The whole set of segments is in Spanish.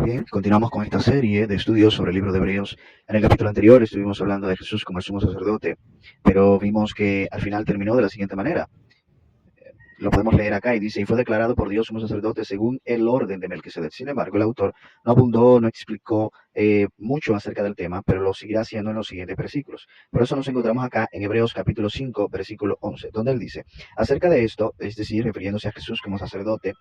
Bien, continuamos con esta serie de estudios sobre el libro de Hebreos. En el capítulo anterior estuvimos hablando de Jesús como el sumo sacerdote, pero vimos que al final terminó de la siguiente manera. Lo podemos leer acá y dice, y fue declarado por Dios sumo sacerdote según el orden de Melquisedec. Sin embargo, el autor no abundó, no explicó mucho acerca del tema, pero lo seguirá haciendo en los siguientes versículos. Por eso nos encontramos acá en Hebreos capítulo 5, versículo 11, donde él dice, acerca de esto, es decir, refiriéndose a Jesús como sacerdote,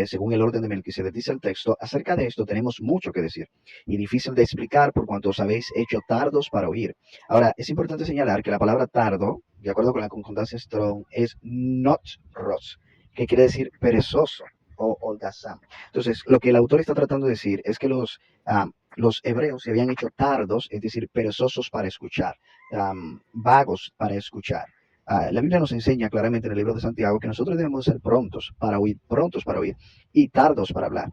según el orden de Melquisedec, dice el texto, acerca de esto tenemos mucho que decir y difícil de explicar por cuanto os habéis hecho tardos para oír. Ahora, es importante señalar que la palabra tardo, de acuerdo con la concordancia Strong, es not ros, que quiere decir perezoso o holgazán. Entonces, lo que el autor está tratando de decir es que los hebreos se habían hecho tardos, es decir, perezosos para escuchar, vagos para escuchar. La Biblia nos enseña claramente en el libro de Santiago que nosotros debemos ser prontos para oír y tardos para hablar.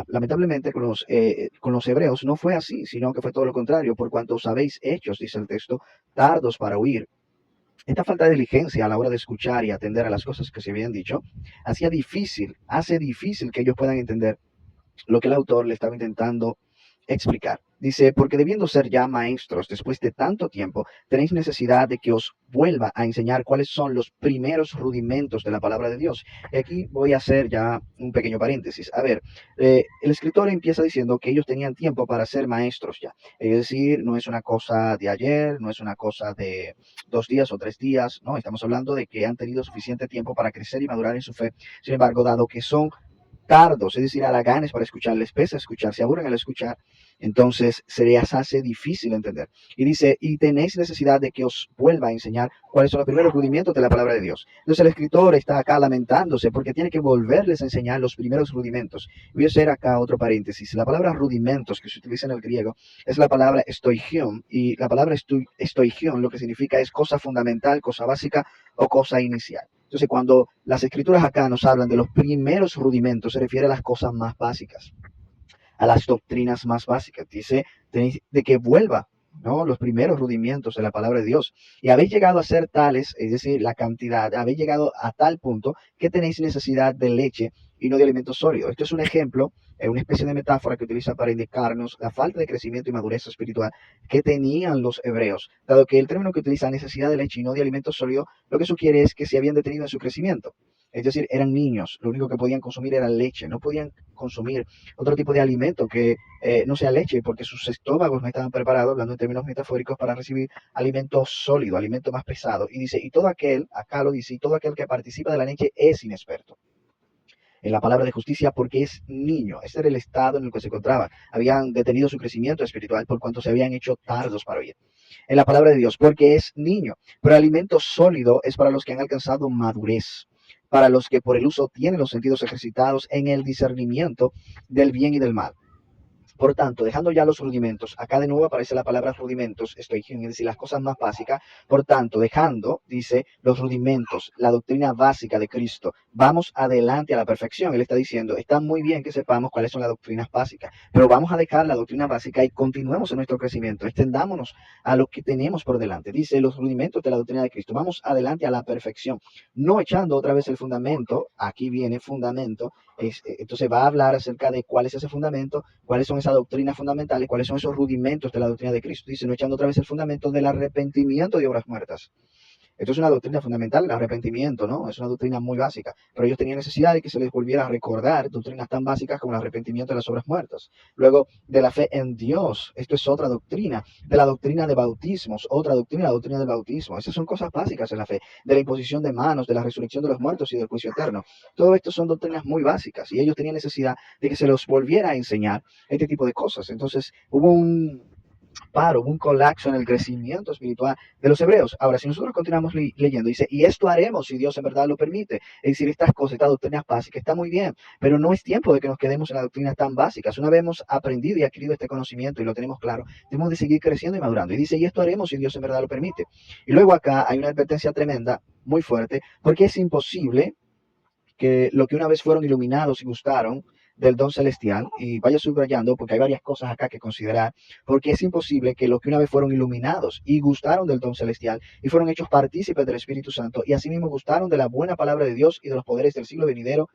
Lamentablemente con los hebreos no fue así, sino que fue todo lo contrario, por cuanto os habéis hechos, dice el texto, tardos para oír. Esta falta de diligencia a la hora de escuchar y atender a las cosas que se habían dicho, hace difícil que ellos puedan entender lo que el autor le estaba intentando explicar. Dice, porque debiendo ser ya maestros después de tanto tiempo, tenéis necesidad de que os vuelva a enseñar cuáles son los primeros rudimentos de la palabra de Dios. Y aquí voy a hacer ya un pequeño paréntesis. A ver, el escritor empieza diciendo que ellos tenían tiempo para ser maestros ya. Es decir, no es una cosa de ayer, no es una cosa de 2 días o 3 días, no, estamos hablando de que han tenido suficiente tiempo para crecer y madurar en su fe. Sin embargo, dado que son tardos, es decir, haraganes para escuchar, les pesa escuchar, se aburren al escuchar, entonces se les hace difícil entender. Y dice, y tenéis necesidad de que os vuelva a enseñar cuáles son los primeros rudimentos de la palabra de Dios. Entonces el escritor está acá lamentándose porque tiene que volverles a enseñar los primeros rudimentos. Voy a hacer acá otro paréntesis. La palabra rudimentos que se utiliza en el griego es la palabra estoigion, y la palabra estoigion lo que significa es cosa fundamental, cosa básica o cosa inicial. Entonces, cuando las escrituras acá nos hablan de los primeros rudimentos, se refiere a las cosas más básicas, a las doctrinas más básicas. Dice de que vuelva, ¿no? Los primeros rudimentos de la palabra de Dios. Y habéis llegado a ser tales, es decir, la cantidad, habéis llegado a tal punto que tenéis necesidad de leche y no de alimento sólido. Esto es un ejemplo, una especie de metáfora que utiliza para indicarnos la falta de crecimiento y madurez espiritual que tenían los hebreos, dado que el término que utiliza necesidad de leche y no de alimento sólido, lo que sugiere es que se habían detenido en su crecimiento. Es decir, eran niños, lo único que podían consumir era leche, no podían consumir otro tipo de alimento que no sea leche, porque sus estómagos no estaban preparados, hablando en términos metafóricos, para recibir alimento sólido, alimento más pesado. Y dice, y todo aquel, acá lo dice, y todo aquel que participa de la leche es inexperto en la palabra de justicia porque es niño. Ese era el estado en el que se encontraba. Habían detenido su crecimiento espiritual por cuanto se habían hecho tardos para oír. En la palabra de Dios, porque es niño. Pero el alimento sólido es para los que han alcanzado madurez, para los que por el uso tienen los sentidos ejercitados en el discernimiento del bien y del mal. Por tanto, dejando ya los rudimentos, acá de nuevo aparece la palabra rudimentos, estoy es decir, las cosas más básicas. Por tanto, dejando, dice, los rudimentos, la doctrina básica de Cristo, vamos adelante a la perfección. Él está diciendo, está muy bien que sepamos cuáles son las doctrinas básicas, pero vamos a dejar la doctrina básica y continuemos en nuestro crecimiento, extendámonos a lo que tenemos por delante. Dice, los rudimentos de la doctrina de Cristo, vamos adelante a la perfección, no echando otra vez el fundamento, aquí viene fundamento, entonces va a hablar acerca de cuál es ese fundamento, cuáles son esas doctrinas fundamentales, cuáles son esos rudimentos de la doctrina de Cristo. Dice, no echando otra vez el fundamento del arrepentimiento de obras muertas. Esto es una doctrina fundamental, el arrepentimiento, ¿no? Es una doctrina muy básica, pero ellos tenían necesidad de que se les volviera a recordar doctrinas tan básicas como el arrepentimiento de las obras muertas. Luego, de la fe en Dios, esto es otra doctrina, de la doctrina de bautismos, otra doctrina, la doctrina del bautismo. Esas son cosas básicas en la fe, de la imposición de manos, de la resurrección de los muertos y del juicio eterno. Todo esto son doctrinas muy básicas y ellos tenían necesidad de que se los volviera a enseñar este tipo de cosas. Entonces, hubo un colapso en el crecimiento espiritual de los hebreos. Ahora, si nosotros continuamos leyendo, dice, y esto haremos si Dios en verdad lo permite. Es decir, estas cosas, estas doctrinas básicas, está muy bien, pero no es tiempo de que nos quedemos en las doctrinas tan básicas. Una vez hemos aprendido y adquirido este conocimiento y lo tenemos claro, tenemos de seguir creciendo y madurando. Y dice, y esto haremos si Dios en verdad lo permite. Y luego acá hay una advertencia tremenda, muy fuerte, porque es imposible que lo que una vez fueron iluminados y gustaron del don celestial, y vaya subrayando porque hay varias cosas acá que considerar, porque es imposible que los que una vez fueron iluminados y gustaron del don celestial y fueron hechos partícipes del Espíritu Santo y asimismo gustaron de la buena palabra de Dios y de los poderes del siglo venidero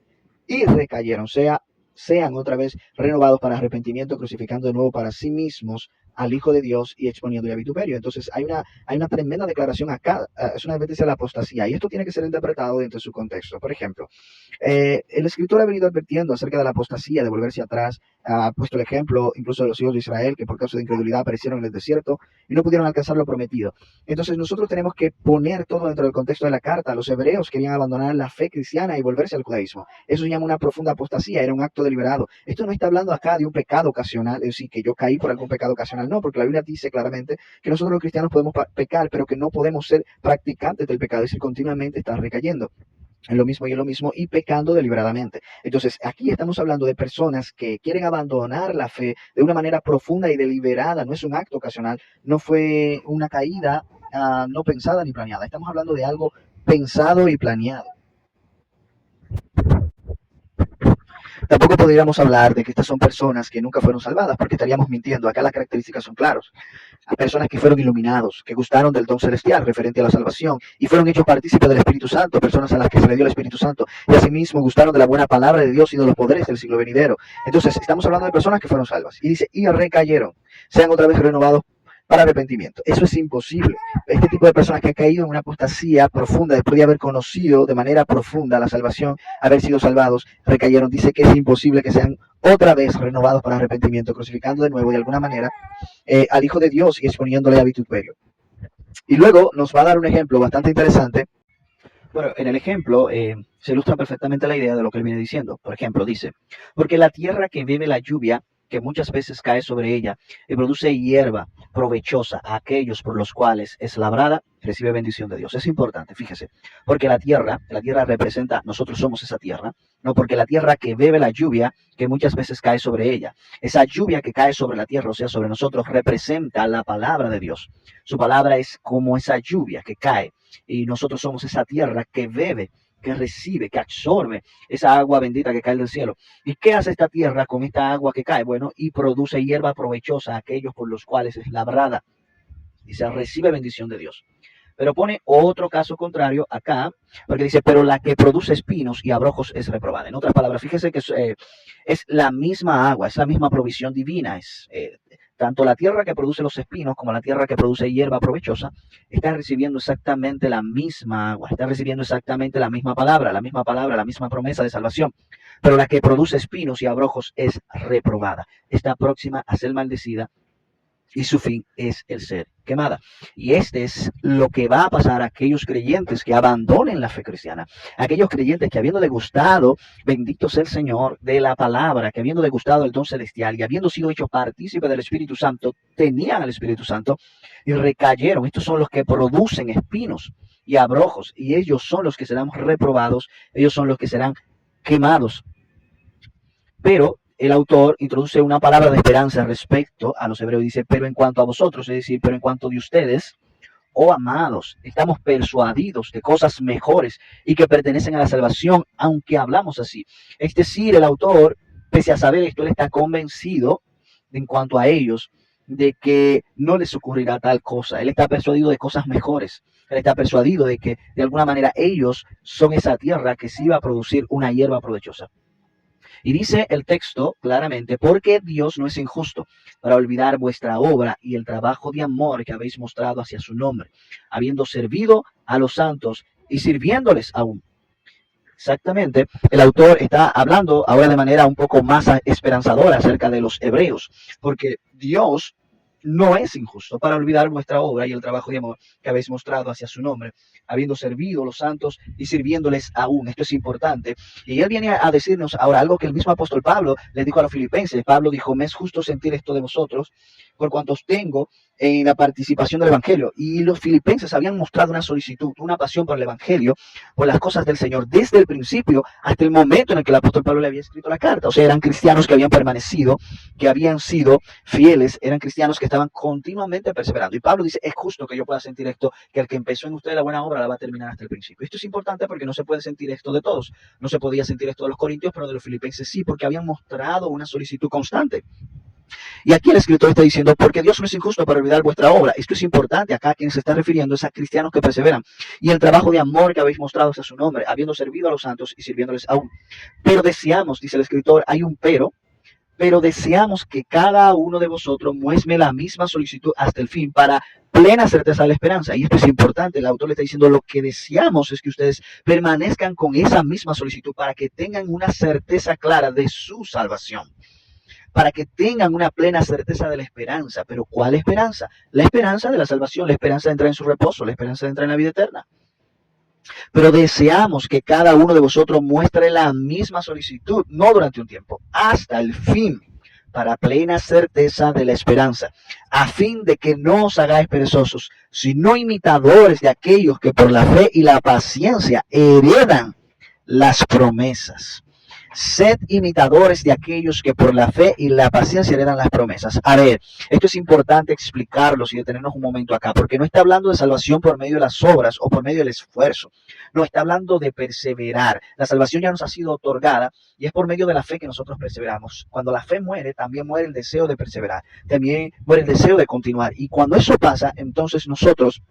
y recayeron, o sea, sean otra vez renovados para arrepentimiento, crucificando de nuevo para sí mismos al Hijo de Dios y exponiéndole a vituperio. Entonces hay una tremenda declaración acá, es una advertencia de la apostasía, y esto tiene que ser interpretado dentro de su contexto. Por ejemplo, el escritor ha venido advirtiendo acerca de la apostasía, de volverse atrás, ha puesto el ejemplo incluso de los hijos de Israel, que por causa de incredulidad aparecieron en el desierto y no pudieron alcanzar lo prometido. Entonces nosotros tenemos que poner todo dentro del contexto de la carta. Los hebreos querían abandonar la fe cristiana y volverse al judaísmo. Eso se llama una profunda apostasía, era un acto deliberado. Esto no está hablando acá de un pecado ocasional, es decir, que yo caí por algún pecado ocasional, no, porque la Biblia dice claramente que nosotros los cristianos podemos pecar, pero que no podemos ser practicantes del pecado, es decir, continuamente estar recayendo en lo mismo y en lo mismo y pecando deliberadamente. Entonces, aquí estamos hablando de personas que quieren abandonar la fe de una manera profunda y deliberada. No es un acto ocasional, no fue una caída no pensada ni planeada. Estamos hablando de algo pensado y planeado. Tampoco podríamos hablar de que estas son personas que nunca fueron salvadas, porque estaríamos mintiendo. Acá las características son claras. A personas que fueron iluminados, que gustaron del don celestial referente a la salvación y fueron hechos partícipes del Espíritu Santo, personas a las que se le dio el Espíritu Santo y asimismo gustaron de la buena palabra de Dios y de los poderes del siglo venidero. Entonces, estamos hablando de personas que fueron salvas. Y dice, y recayeron, sean otra vez renovados para arrepentimiento. Eso es imposible. Este tipo de personas que han caído en una apostasía profunda después de haber conocido de manera profunda la salvación, haber sido salvados, recayeron. Dice que es imposible que sean otra vez renovados para arrepentimiento, crucificando de nuevo de alguna manera al Hijo de Dios y exponiéndole a vituperio. Y luego nos va a dar un ejemplo bastante interesante. Bueno, en el ejemplo se ilustra perfectamente la idea de lo que él viene diciendo. Por ejemplo, dice, porque la tierra que bebe la lluvia, que muchas veces cae sobre ella, y produce hierba provechosa a aquellos por los cuales es labrada, recibe bendición de Dios. Es importante, fíjese, porque la tierra representa, nosotros somos esa tierra, no porque la tierra que bebe la lluvia, que muchas veces cae sobre ella, esa lluvia que cae sobre la tierra, o sea, sobre nosotros, representa la palabra de Dios. Su palabra es como esa lluvia que cae y nosotros somos esa tierra que bebe, que recibe, que absorbe esa agua bendita que cae del cielo. ¿Y qué hace esta tierra con esta agua que cae? Bueno, y produce hierba provechosa a aquellos por los cuales es labrada y se recibe bendición de Dios. Pero pone otro caso contrario acá, porque dice, pero la que produce espinos y abrojos es reprobada. En otras palabras, fíjese que es la misma agua, es la misma provisión divina, tanto la tierra que produce los espinos como la tierra que produce hierba provechosa, está recibiendo exactamente la misma agua, está recibiendo exactamente la misma palabra, la misma promesa de salvación. Pero la que produce espinos y abrojos es reprobada, está próxima a ser maldecida y su fin es el ser quemada. Y este es lo que va a pasar a aquellos creyentes que abandonen la fe cristiana, aquellos creyentes que habiendo degustado, bendito sea el Señor, de la palabra, que habiendo degustado el don celestial y habiendo sido hechos partícipes del Espíritu Santo, tenían al Espíritu Santo y recayeron. Estos son los que producen espinos y abrojos, y ellos son los que serán reprobados, ellos son los que serán quemados. Pero el autor introduce una palabra de esperanza respecto a los hebreos y dice, pero en cuanto a vosotros, es decir, pero en cuanto de ustedes, oh amados, estamos persuadidos de cosas mejores y que pertenecen a la salvación, aunque hablamos así. Es decir, el autor, pese a saber esto, él está convencido en cuanto a ellos de que no les ocurrirá tal cosa. Él está persuadido de cosas mejores. Él está persuadido de que de alguna manera ellos son esa tierra que sí va a producir una hierba provechosa. Y dice el texto claramente, porque Dios no es injusto para olvidar vuestra obra y el trabajo de amor que habéis mostrado hacia su nombre, habiendo servido a los santos y sirviéndoles aún. Exactamente, el autor está hablando ahora de manera un poco más esperanzadora acerca de los hebreos, porque Dios no es injusto para olvidar vuestra obra y el trabajo de amor que habéis mostrado hacia su nombre, habiendo servido a los santos y sirviéndoles aún. Esto es importante. Y él viene a decirnos ahora algo que el mismo apóstol Pablo le dijo a los filipenses. Pablo dijo, me es justo sentir esto de vosotros, por cuantos tengo en la participación del Evangelio. Y los filipenses habían mostrado una solicitud, una pasión por el Evangelio, por las cosas del Señor, desde el principio hasta el momento en el que el apóstol Pablo le había escrito la carta. O sea, eran cristianos que habían permanecido, que habían sido fieles, eran cristianos que estaban continuamente perseverando. Y Pablo dice, es justo que yo pueda sentir esto, que el que empezó en usted la buena obra la va a terminar hasta el principio. Esto es importante porque no se puede sentir esto de todos. No se podía sentir esto de los corintios, pero de los filipenses sí, porque habían mostrado una solicitud constante. Y aquí el escritor está diciendo, porque Dios no es injusto para olvidar vuestra obra. Esto es importante. Acá a quien se está refiriendo es a cristianos que perseveran. Y el trabajo de amor que habéis mostrado hacia su nombre, habiendo servido a los santos y sirviéndoles aún. Pero deseamos, dice el escritor, hay un pero deseamos que cada uno de vosotros muestre la misma solicitud hasta el fin para plena certeza de la esperanza. Y esto es importante, el autor le está diciendo, lo que deseamos es que ustedes permanezcan con esa misma solicitud para que tengan una certeza clara de su salvación, para que tengan una plena certeza de la esperanza. Pero ¿cuál esperanza? La esperanza de la salvación, la esperanza de entrar en su reposo, la esperanza de entrar en la vida eterna. Pero deseamos que cada uno de vosotros muestre la misma solicitud, no durante un tiempo, hasta el fin, para plena certeza de la esperanza, a fin de que no os hagáis perezosos, sino imitadores de aquellos que por la fe y la paciencia heredan las promesas. Sed imitadores de aquellos que por la fe y la paciencia heredan las promesas. A ver, esto es importante explicarlo y detenernos un momento acá, porque no está hablando de salvación por medio de las obras o por medio del esfuerzo. No, está hablando de perseverar. La salvación ya nos ha sido otorgada y es por medio de la fe que nosotros perseveramos. Cuando la fe muere, también muere el deseo de perseverar. También muere el deseo de continuar. Y cuando eso pasa, entonces nosotros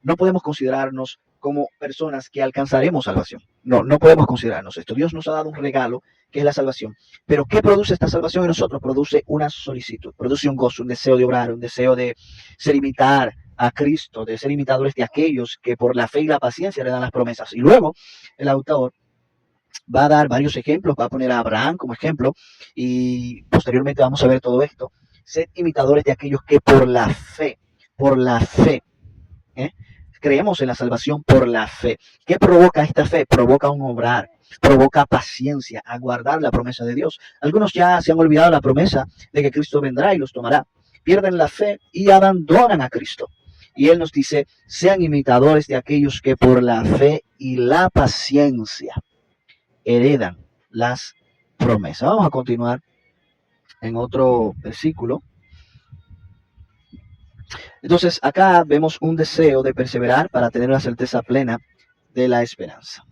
no podemos considerarnos como personas que alcanzaremos salvación. No, no podemos considerarnos esto. Dios nos ha dado un regalo que es la salvación. Pero ¿qué produce esta salvación en nosotros? Produce una solicitud, produce un gozo, un deseo de obrar, un deseo de ser imitar a Cristo, de ser imitadores de aquellos que por la fe y la paciencia le dan las promesas. Y luego el autor va a dar varios ejemplos, va a poner a Abraham como ejemplo y posteriormente vamos a ver todo esto. Sed imitadores de aquellos que por la fe, ¿eh? Creemos en la salvación por la fe. ¿Qué provoca esta fe? Provoca un obrar, provoca paciencia, aguardar la promesa de Dios. Algunos ya se han olvidado la promesa de que Cristo vendrá y los tomará. Pierden la fe y abandonan a Cristo. Y Él nos dice, sean imitadores de aquellos que por la fe y la paciencia heredan las promesas. Vamos a continuar en otro versículo. Entonces, acá vemos un deseo de perseverar para tener la certeza plena de la esperanza.